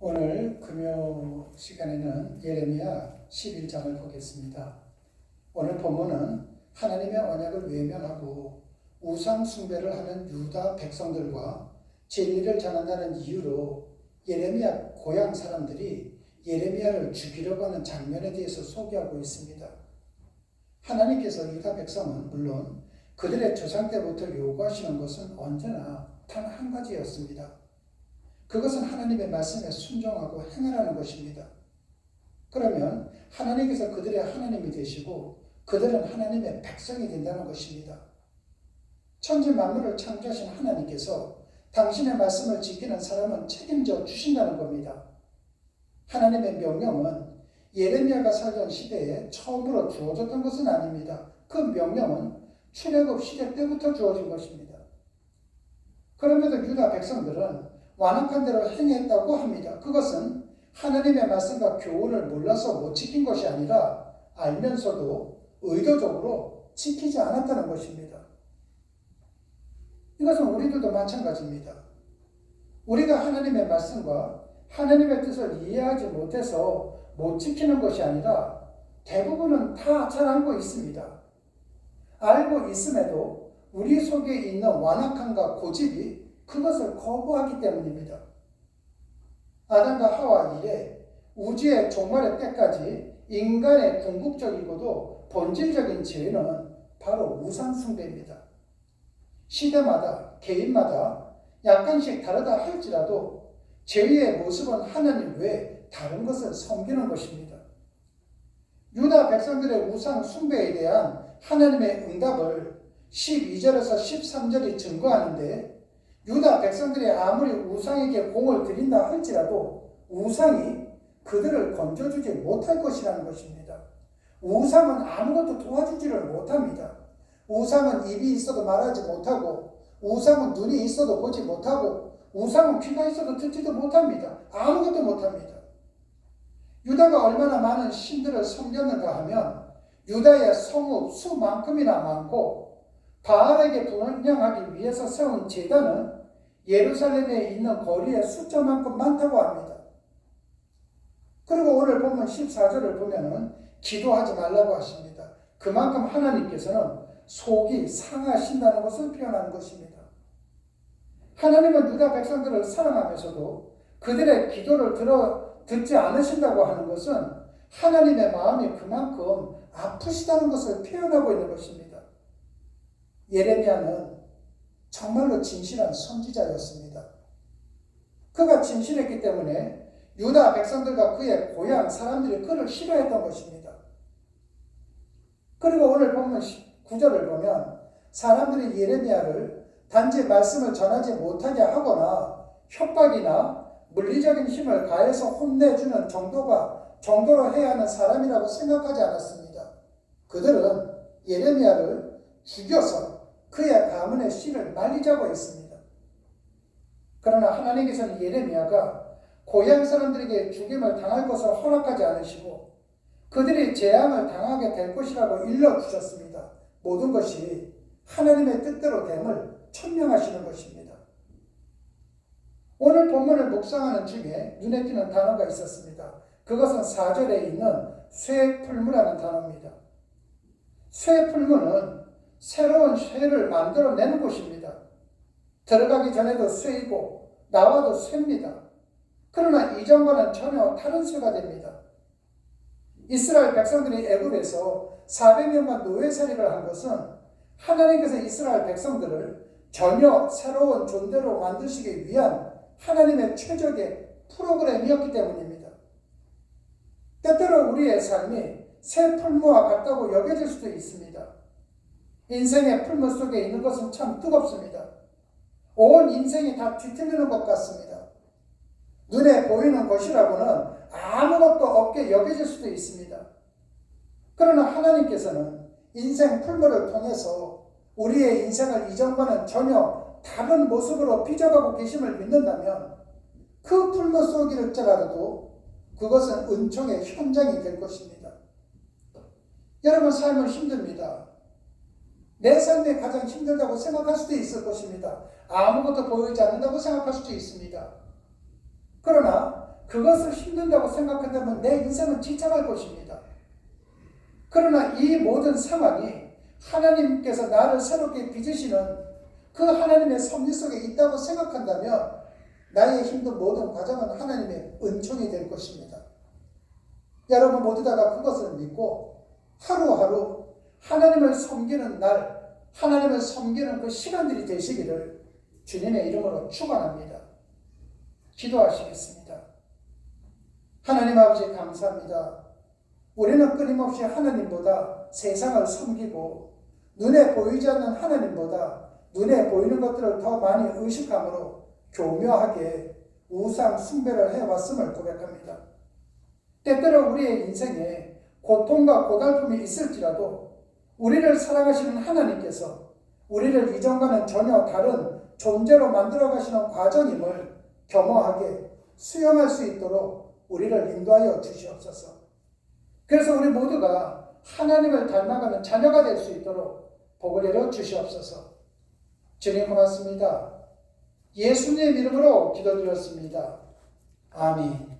오늘 금요 시간에는 예레미야 11장을 보겠습니다. 오늘 본문은 하나님의 언약을 외면하고 우상 숭배를 하는 유다 백성들과 진리를 전한다는 이유로 예레미야 고향 사람들이 예레미야를 죽이려고 하는 장면에 대해서 소개하고 있습니다. 하나님께서 유다 백성은 물론 그들의 조상 때부터 요구하시는 것은 언제나 단 한 가지였습니다. 그것은 하나님의 말씀에 순종하고 행하라는 것입니다. 그러면 하나님께서 그들의 하나님이 되시고 그들은 하나님의 백성이 된다는 것입니다. 천지 만물을 창조하신 하나님께서 당신의 말씀을 지키는 사람은 책임져 주신다는 겁니다. 하나님의 명령은 예레미야가 살던 시대에 처음으로 주어졌던 것은 아닙니다. 그 명령은 출애굽 시대 때부터 주어진 것입니다. 그럼에도 유다 백성들은 완악한 대로 행했다고 합니다. 그것은 하나님의 말씀과 교훈을 몰라서 못 지킨 것이 아니라 알면서도 의도적으로 지키지 않았다는 것입니다. 이것은 우리들도 마찬가지입니다. 우리가 하나님의 말씀과 하나님의 뜻을 이해하지 못해서 못 지키는 것이 아니라 대부분은 다 잘 알고 있습니다. 알고 있음에도 우리 속에 있는 완악함과 고집이 그것을 거부하기 때문입니다. 아담과 하와 이래 우주의 종말의 때까지 인간의 궁극적이고도 본질적인 죄는 바로 우상 숭배입니다. 시대마다 개인마다 약간씩 다르다 할지라도 죄의 모습은 하나님 외에 다른 것을 섬기는 것입니다. 유다 백성들의 우상 숭배에 대한 하나님의 응답을 12절에서 13절이 증거하는데 유다 백성들이 아무리 우상에게 공을 들인다 할지라도 우상이 그들을 건져주지 못할 것이라는 것입니다. 우상은 아무것도 도와주지를 못합니다. 우상은 입이 있어도 말하지 못하고 우상은 눈이 있어도 보지 못하고 우상은 귀가 있어도 듣지도 못합니다. 아무것도 못합니다. 유다가 얼마나 많은 신들을 섬겼는가 하면 유다의 성읍 수만큼이나 많고 바알에게 분향하기 위해서 세운 제단은 예루살렘에 있는 거리의 숫자만큼 많다고 합니다. 그리고 오늘 보면 14절을 보면은 기도하지 말라고 하십니다. 그만큼 하나님께서는 속이 상하신다는 것을 표현하는 것입니다. 하나님은 유다 백성들을 사랑하면서도 그들의 기도를 듣지 않으신다고 하는 것은 하나님의 마음이 그만큼 아프시다는 것을 표현하고 있는 것입니다. 예레미야는 정말로 진실한 선지자였습니다. 그가 진실했기 때문에 유다 백성들과 그의 고향 사람들이 그를 싫어했던 것입니다. 그리고 오늘 보면 9절을 보면 사람들이 예레미야를 단지 말씀을 전하지 못하게 하거나 협박이나 물리적인 힘을 가해서 혼내주는 정도로 해야 하는 사람이라고 생각하지 않았습니다. 그들은 예레미야를 죽여서 그의 가문의 씨를 말리자고 했습니다. 그러나 하나님께서는 예레미야가 고향 사람들에게 죽임을 당할 것을 허락하지 않으시고 그들이 재앙을 당하게 될 것이라고 일러주셨습니다. 모든 것이 하나님의 뜻대로 됨을 천명하시는 것입니다. 오늘 본문을 묵상하는 중에 눈에 띄는 단어가 있었습니다. 그것은 4절에 있는 쇠풀무라는 단어입니다. 쇠풀무는 새로운 쇠를 만들어내는 곳입니다. 들어가기 전에도 쇠이고 나와도 쇠입니다. 그러나 이전과는 전혀 다른 쇠가 됩니다. 이스라엘 백성들이 애굽에서 400년간 노예살이를 한 것은 하나님께서 이스라엘 백성들을 전혀 새로운 존재로 만드시기 위한 하나님의 최적의 프로그램이었기 때문입니다. 때때로 우리의 삶이 새 풀무와 같다고 여겨질 수도 있습니다. 인생의 풀무 속에 있는 것은 참 뜨겁습니다. 온 인생이 다 뒤틀리는 것 같습니다. 눈에 보이는 것이라고는 아무것도 없게 여겨질 수도 있습니다. 그러나 하나님께서는 인생 풀무를 통해서 우리의 인생을 이전과는 전혀 다른 모습으로 빚어가고 계심을 믿는다면 그 풀무 속일지라도 그것은 은총의 현장이 될 것입니다. 여러분 삶은 힘듭니다. 내 삶이 가장 힘들다고 생각할 수도 있을 것입니다. 아무것도 보이지 않는다고 생각할 수도 있습니다. 그러나 그것을 힘든다고 생각한다면 내 인생은 지쳐갈 것입니다. 그러나 이 모든 상황이 하나님께서 나를 새롭게 빚으시는 그 하나님의 섭리 속에 있다고 생각한다면 나의 힘든 모든 과정은 하나님의 은총이 될 것입니다. 여러분 모두 다가 그것을 믿고 하루하루 하나님을 섬기는 날, 하나님을 섬기는 그 시간들이 되시기를 주님의 이름으로 축원합니다. 기도하시겠습니다. 하나님 아버지 감사합니다. 우리는 끊임없이 하나님보다 세상을 섬기고 눈에 보이지 않는 하나님보다 눈에 보이는 것들을 더 많이 의식함으로 교묘하게 우상 숭배를 해왔음을 고백합니다. 때때로 우리의 인생에 고통과 고달픔이 있을지라도 우리를 사랑하시는 하나님께서 우리를 이전과는 전혀 다른 존재로 만들어 가시는 과정임을 겸허하게 수용할 수 있도록 우리를 인도하여 주시옵소서. 그래서 우리 모두가 하나님을 닮아가는 자녀가 될 수 있도록 복을 내려 주시옵소서. 주님 고맙습니다. 예수님의 이름으로 기도드렸습니다. 아멘.